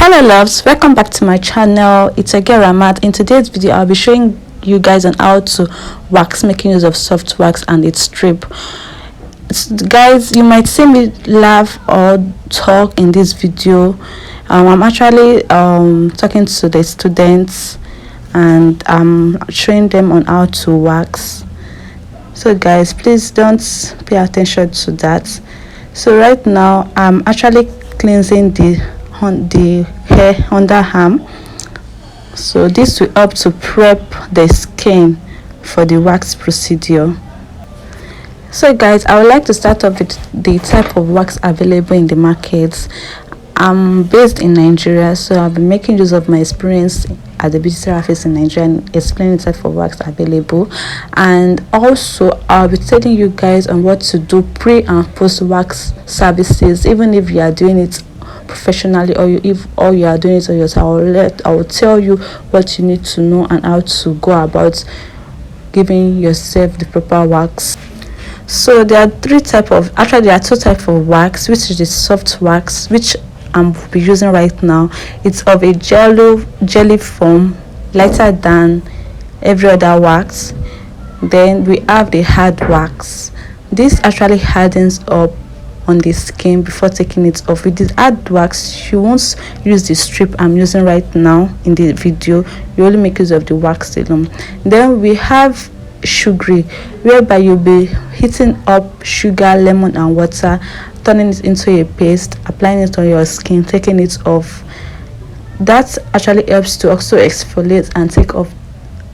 Hello loves, welcome back to my channel. It's a girl Ramat. In today's video I'll be showing you guys on how to wax, making use of soft wax and its strip. Guys, you might see me laugh or talk in this video. I'm actually talking to the students and I'm showing them on how to wax. So guys, please don't pay attention to that. So right now I'm actually cleansing the hair underarm, so this will help to prep the skin for the wax procedure. So guys, I would like to start off with the type of wax available in the market. I'm based in Nigeria, so I've been making use of my experience at the beauty therapist in Nigeria and explaining the type of wax available, and also I'll be telling you guys on what to do pre and post wax services. Even if you are doing it professionally or if you are doing it on yourself, I will tell you what you need to know and how to go about giving yourself the proper wax. So there are two types of wax, which is the soft wax, which I'm be using right now. It's of a jelly form, lighter than every other wax. Then we have the hard wax. This actually hardens up on the skin before taking it off. With this hard wax, you won't use the strip I'm using right now in the video. You only make use of the wax alone. Then we have sugary, whereby you'll be heating up sugar, lemon and water, turning it into a paste, applying it on your skin, taking it off. That actually helps to also exfoliate and take off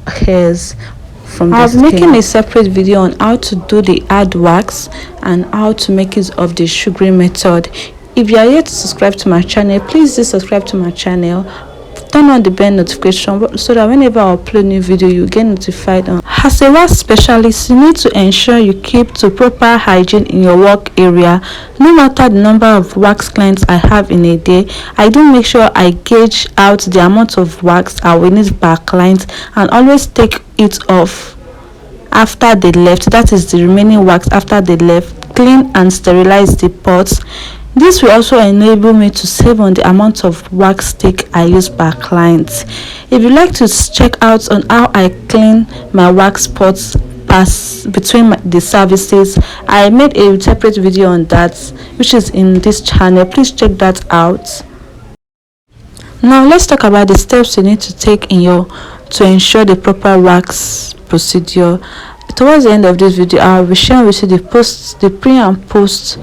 hairs from the skin. I'm making a separate video on how to do the hard wax and how to make use of the sugary method. If you are yet to subscribe to my channel, please do subscribe to my channel. Turn on the bell notification so that whenever I upload new video, you get notified. As a wax specialist, you need to ensure you keep to proper hygiene in your work area. No matter the number of wax clients I have in a day, I do make sure I gauge out the amount of wax I will need per client and always take it off after they left. That is the remaining wax after they left. Clean and sterilize the pots. This will also enable me to save on the amount of wax stick I use per client. If you'd like to check out on how I clean my wax pots between the services, I made a separate video on that, which is in this channel. Please check that out. Now let's talk about the steps you need to take to ensure the proper wax procedure. Towards the end of this video, I'll be sharing with you the pre and post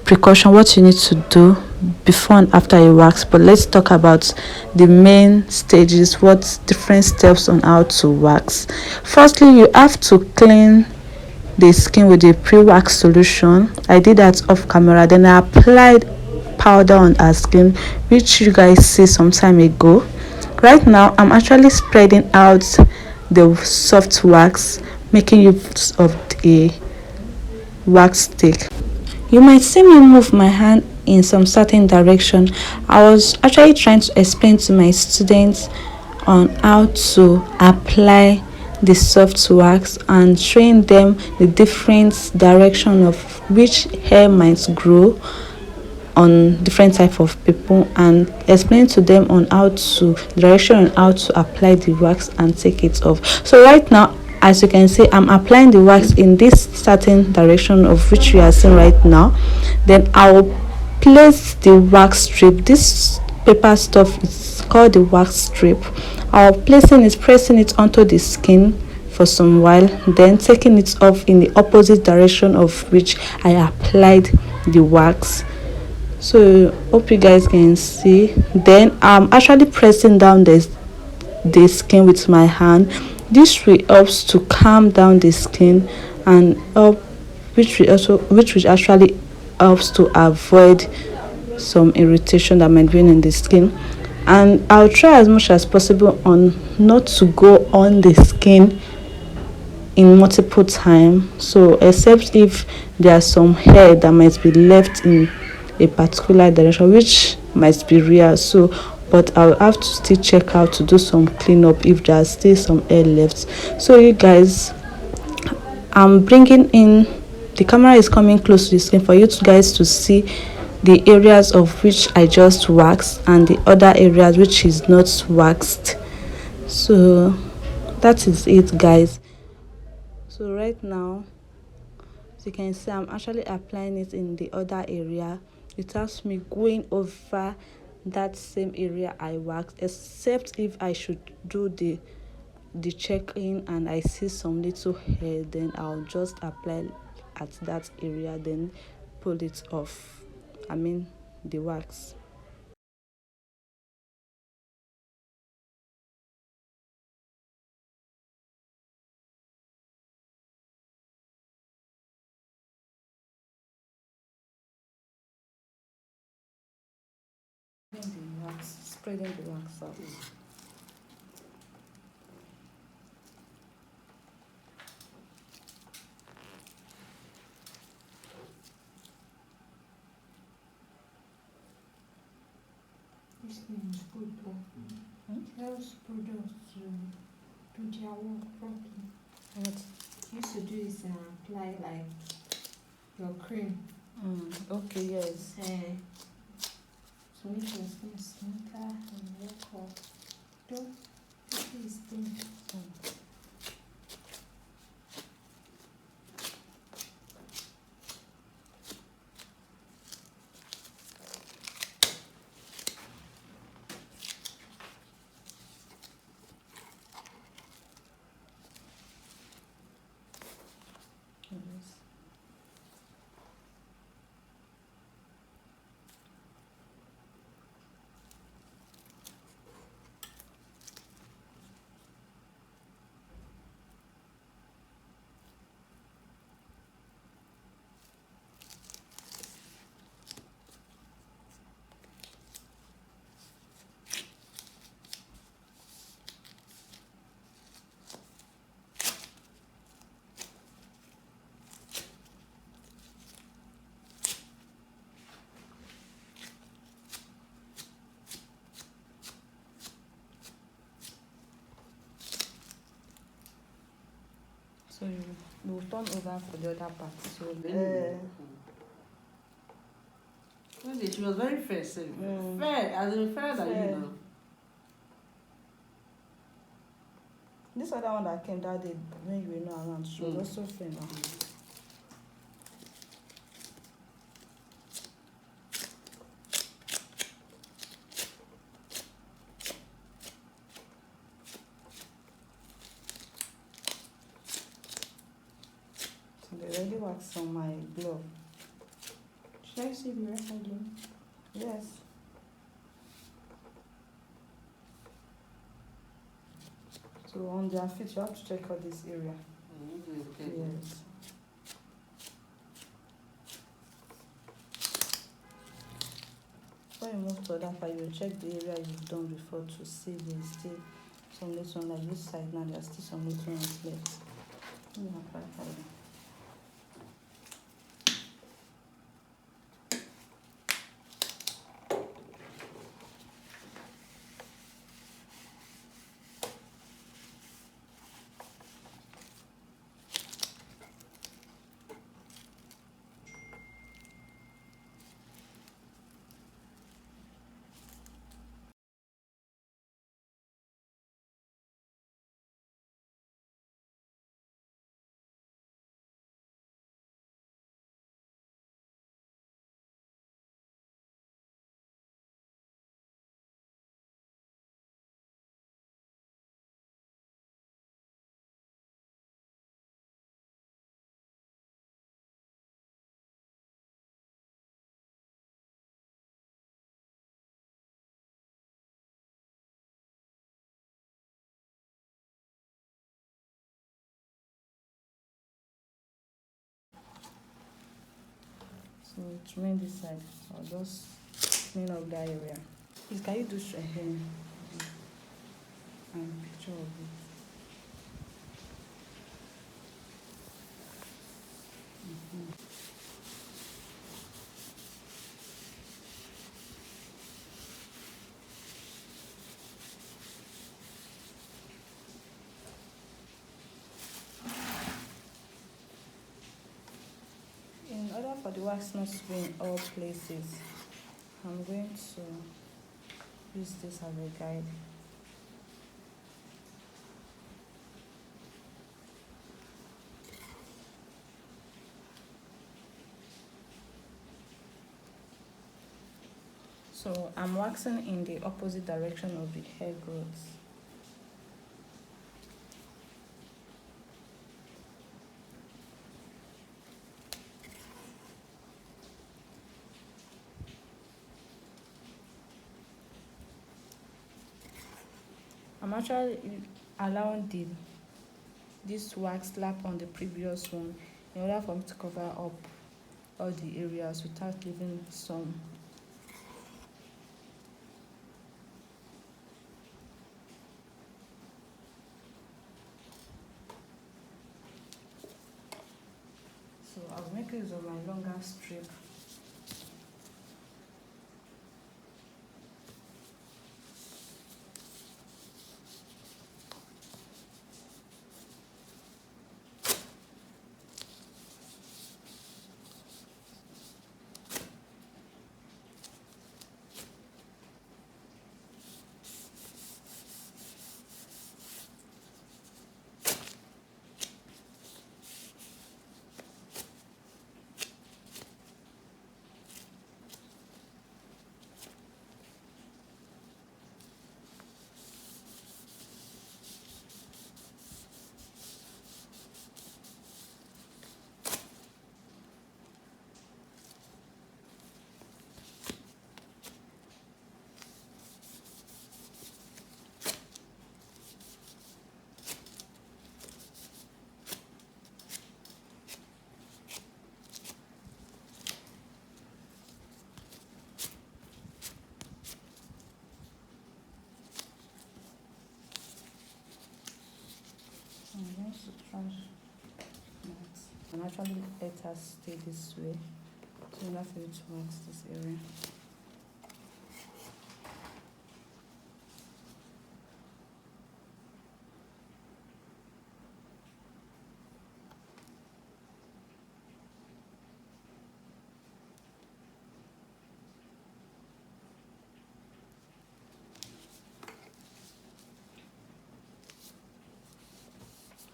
precaution, what you need to do before and after you wax. But let's talk about the main stages, what different steps on how to wax. Firstly, you have to clean the skin with a pre-wax solution. I did that off camera. Then I applied powder on our skin, which you guys see some time ago. Right now I'm actually spreading out the soft wax, making use of a wax stick. You might see me move my hand in some certain direction. I was actually trying to explain to my students on how to apply the soft wax and showing them the different direction of which hair might grow on different type of people, and explain to them on how to apply the wax and take it off. So right now, as you can see, I'm applying the wax in this certain direction of which we are seeing right now. Then I will place the wax strip. This paper stuff is called the wax strip. I'll pressing it onto the skin for some while, then taking it off in the opposite direction of which I applied the wax. So hope you guys can see. Then I'm actually pressing down the skin with my hand. This will helps to calm down the skin and help, which actually helps to avoid some irritation that might be in the skin. And I'll try as much as possible on not to go on the skin in multiple times. So except if there are some hair that might be left in a particular direction, which might be rare. So but I'll have to still check out to do some cleanup if there's still some hair left. So you guys, I'm bringing in the camera is coming close to the skin for you guys to see the areas of which I just waxed and the other areas which is not waxed. So that is it, guys. So right now, as you can see, I'm actually applying it in the other area without me going over that same area I waxed, except if I should do the check-in and I see some little hair, then I'll just apply at that area, then pull it off, I mean the wax. The wax, spreading the wax out. This thing is good though. Helps products to do their work properly. What? Used to do is apply like your cream. Okay, yes. To make your skin smoother and work off. Don't this thing. Yes. So you will turn over for the other part. So She was very fair, so Mm. fair, as in fair than Fair. you now. This other one that came that day when you were not around, she was also fair now. So they already wax on my glove. Should I see the rest again? Yes. So on their feet, you have to check out this area. Yes. Before you move to other part, you will check the area you've done before to see if there's still some little one like this side now. There's still some little ones left. Let me apply for you. So it remain this side. I'll just clean up that area. Please, can you do straight hair and picture of it? In order for the wax not to be in all places, I'm going to use this as a guide. So I'm waxing in the opposite direction of the hair growth. I'm actually allowing this wax slap on the previous one in order for me to cover up all the areas without leaving some. So I'll make use of my longer strip. I'm going to trash that and actually let her stay this way. So enough for you to wax this area.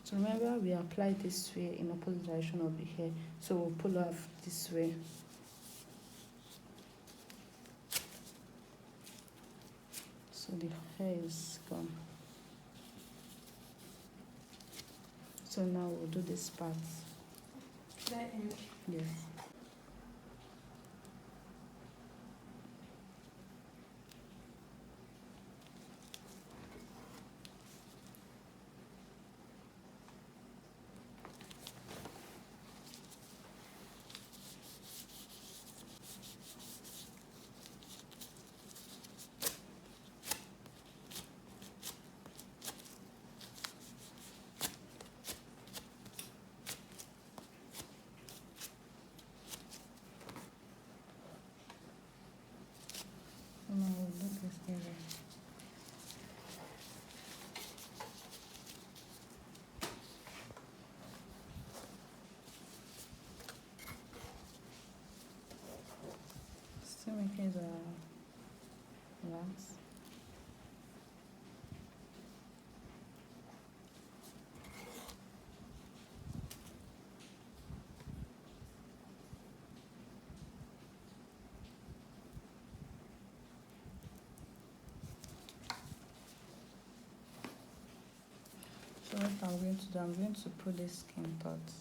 So remember, we apply this way in opposite direction of the hair. So we'll pull off this way. So the hair is gone. So now we'll do this part. The end. Yes. So now we'll do this area. Still making the wax. So what I'm going to do, I'm going to put this skin thoughts.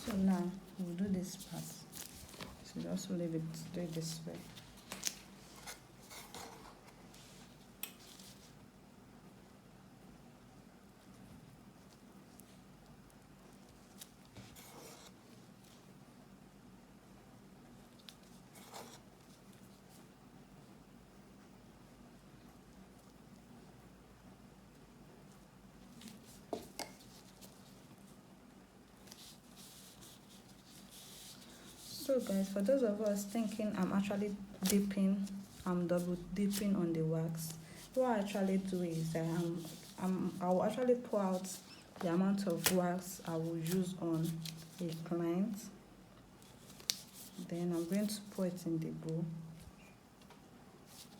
So now we'll do this part. So we also leave it do it this way. So guys, for those of us thinking I'm double dipping on the wax, what I actually do is I will actually pour out the amount of wax I will use on a client. Then I'm going to pour it in the bowl.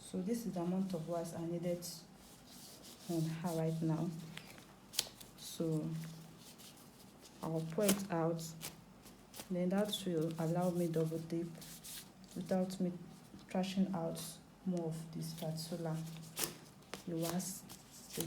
So this is the amount of wax I needed on her right now. So I'll pour it out. Then that will allow me double dip without me trashing out more of this spatula, the wax stick.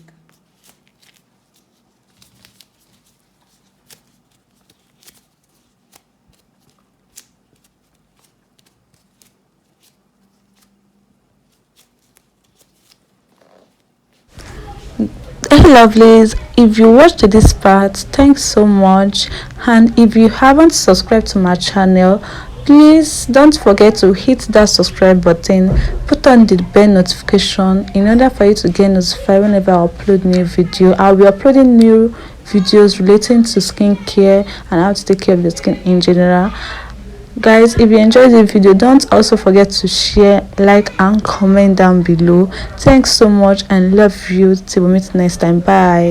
Hey lovelies, if you watched this part, thanks so much. And if you haven't subscribed to my channel, please don't forget to hit that subscribe button, put on the bell notification in order for you to get notified whenever I upload new video. I'll be uploading new videos relating to skincare and how to take care of your skin in general. Guys, if you enjoyed the video, don't also forget to share, like and comment down below. Thanks so much and love you till we meet next time. Bye.